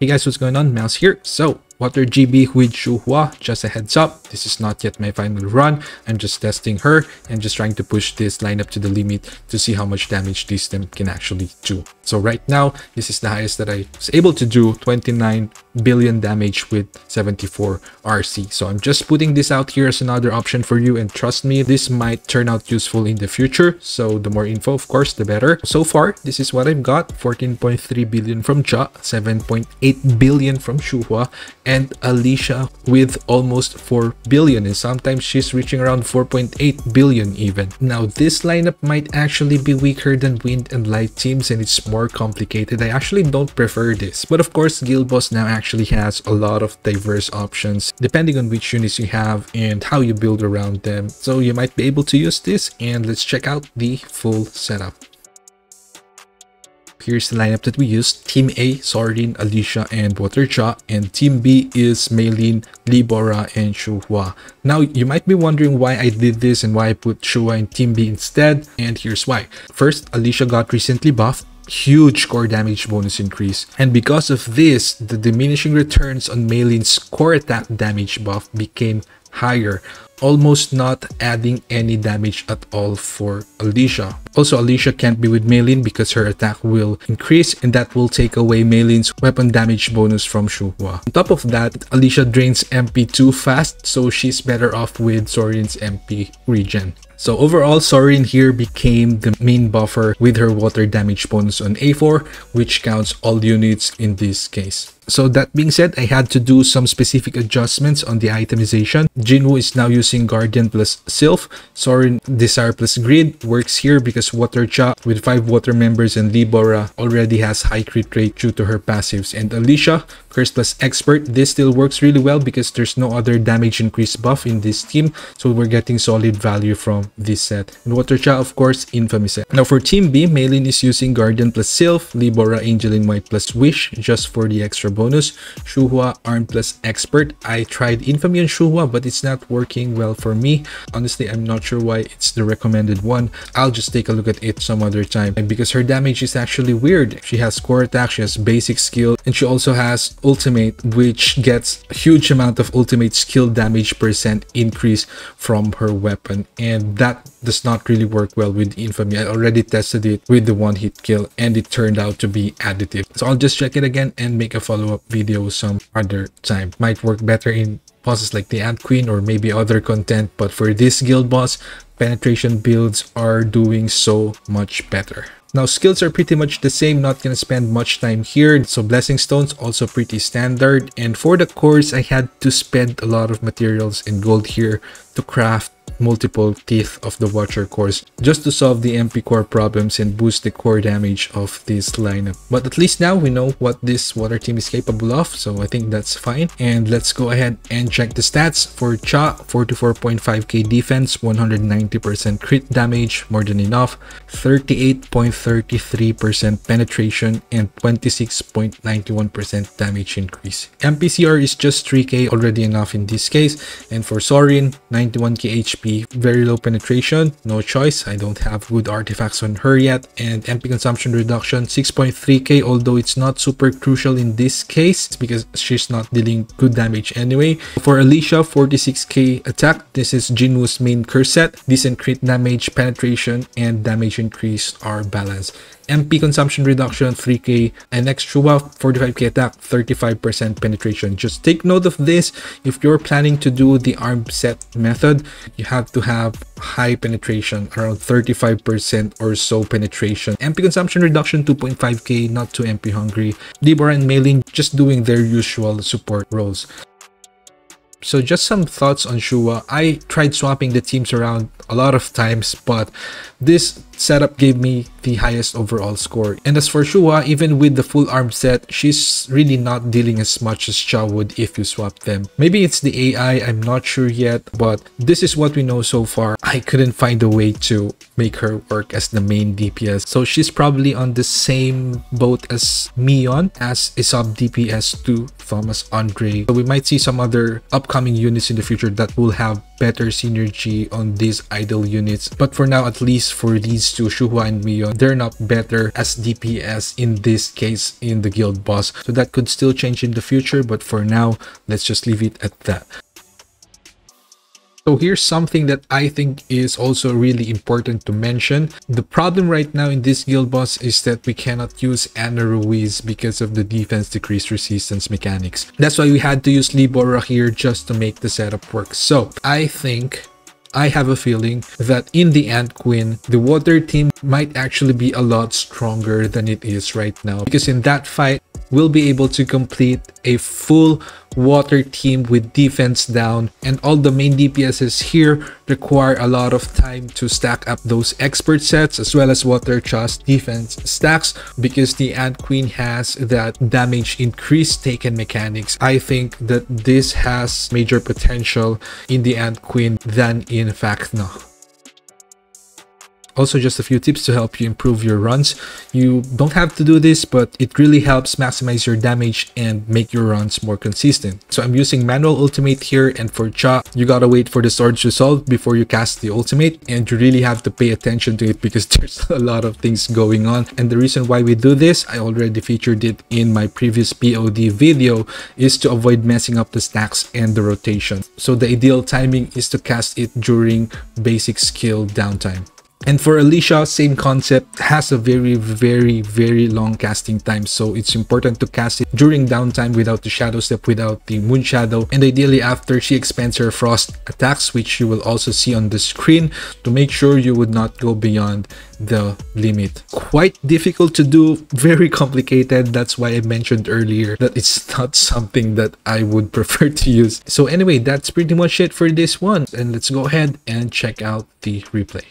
Hey guys, what's going on? Mouse here. So, Water GB with Shuhua. Just a heads up, this is not yet my final run. I'm just testing her and just trying to push this lineup to the limit to see how much damage this team can actually do. So right now, this is the highest that I was able to do, 29 billion damage with 74 RC. So I'm just putting this out here as another option for you, and trust me, this might turn out useful in the future. So the more info, of course, the better. So far, this is what I've got: 14.3 billion from Ja, 7.8 billion from Shuhua, and Alicia with almost 4 billion, and sometimes she's reaching around 4.8 billion even. Now this lineup might actually be weaker than Wind and Light teams, and it's more complicated. I actually don't prefer this, but of course Guild Boss now actually has a lot of diverse options depending on which units you have and how you build around them, so you might be able to use this. And let's check out the full setup. Here's the lineup that we used. Team A, Sorin, Alicia, and Water Ja, and Team B is Maylin, Libora, and Shuhua. Now, you might be wondering why I did this and why I put Shuhua in Team B instead, and here's why. First, Alicia got recently buffed. Huge core damage bonus increase, and because of this, the diminishing returns on Maylin's core attack damage buff became higher, almost not adding any damage at all for Alicia. Also, Alicia can't be with Maylin because her attack will increase, and that will take away Maylin's weapon damage bonus from Shuhua. On top of that, Alicia drains MP too fast, so she's better off with Sorin's MP regen. So overall, Sorin here became the main buffer with her water damage bonus on A4, which counts all units in this case. So that being said, I had to do some specific adjustments on the itemization. Jinwoo is now using Guardian plus Sylph. Sorin Desire plus Grid works here because Water Ja with 5 water members and Libora already has high crit rate due to her passives. And Alicia, Curse plus Expert, this still works really well because there's no other damage increase buff in this team, so we're getting solid value from this set. And Water Ja, of course, Infamy set. Now for Team B, Maylin is using Guardian plus Sylph, Libora Angeline White plus Wish just for the extra bonus, Shuhua Arm plus Expert. I tried Infamy on Shuhua, but it's not working well for me. Honestly, I'm not sure why it's the recommended one. I'll just take a look at it some other time. And because her damage is actually weird. She has core attack, she has basic skill, and she also has ultimate, which gets a huge amount of ultimate skill damage percent increase from her weapon, and that does not really work well with Infamy. I already tested it with the one hit kill and it turned out to be additive, so I'll just check it again and make a follow-up video some other time. Might work better in bosses like the Ant Queen or maybe other content, but for this guild boss, penetration builds are doing so much better. Now skills are pretty much the same, not gonna spend much time here. So Blessing Stones also pretty standard, and for the cores I had to spend a lot of materials and gold here to craft multiple Teeth of the Watcher cores just to solve the MP core problems and boost the core damage of this lineup. But at least now we know what this water team is capable of, so I think that's fine. And let's go ahead and check the stats. For Cha, 44.5k defense, 190% crit damage, more than enough, 38.33% penetration, and 26.91% damage increase. MPCR is just 3k, already enough in this case. And for Sorin, 91k HP, very low penetration, no choice, I don't have good artifacts on her yet, and MP consumption reduction 6.3k, although it's not super crucial in this case because she's not dealing good damage anyway. For Alicia, 46k attack, this is Jinwoo's main curse set, decent crit damage, penetration, and damage increase are balanced. MP consumption reduction 3k, and next Shuhua, 45k attack, 35% penetration. Just take note of this: if you're planning to do the arm set method, you have to have high penetration, around 35% or so penetration. MP consumption reduction 2.5k, not too MP hungry. Libora and Maylin just doing their usual support roles. So just some thoughts on Shuhua. I tried swapping the teams around a lot of times, but this setup gave me the highest overall score. And as for Shuhua, even with the full arm set, she's really not dealing as much as Cha would if you swap them. Maybe it's the AI, I'm not sure yet, but this is what we know so far. I couldn't find a way to make her work as the main DPS, so she's probably on the same boat as Mion as a sub DPS to Thomas Andre. So we might see some other upcoming units in the future that will have better synergy on these I-dle units, but for now, at least for these next to Shuhua and Mio, they're not better as DPS in this case in the guild boss. So that could still change in the future, but for now, let's just leave it at that. So here's something that I think is also really important to mention. The problem right now in this guild boss is that we cannot use Ana Ruiz because of the defense decrease resistance mechanics. That's why we had to use Libora here just to make the setup work. So I have a feeling that in the Ant Queen, the water team might actually be a lot stronger than it is right now, because in that fight, we'll be able to complete a full water team with defense down, and all the main DPSs here require a lot of time to stack up those expert sets as well as water trust defense stacks, because the Ant Queen has that damage increase taken mechanics. I think that this has major potential in the Ant Queen than in Facno. Also, just a few tips to help you improve your runs. You don't have to do this, but it really helps maximize your damage and make your runs more consistent. So I'm using Manual Ultimate here, and for Cha, you gotta wait for the swords to solve before you cast the ultimate, and you really have to pay attention to it because there's a lot of things going on. And the reason why we do this, I already featured it in my previous POD video, is to avoid messing up the stacks and the rotation. So the ideal timing is to cast it during basic skill downtime. And for Alicia, same concept, has a very long casting time, so it's important to cast it during downtime without the shadow step, without the moon shadow, and ideally after she expends her frost attacks, which you will also see on the screen, to make sure you would not go beyond the limit. Quite difficult to do, very complicated. That's why I mentioned earlier that it's not something that I would prefer to use. So anyway, that's pretty much it for this one, and let's go ahead and check out the replay.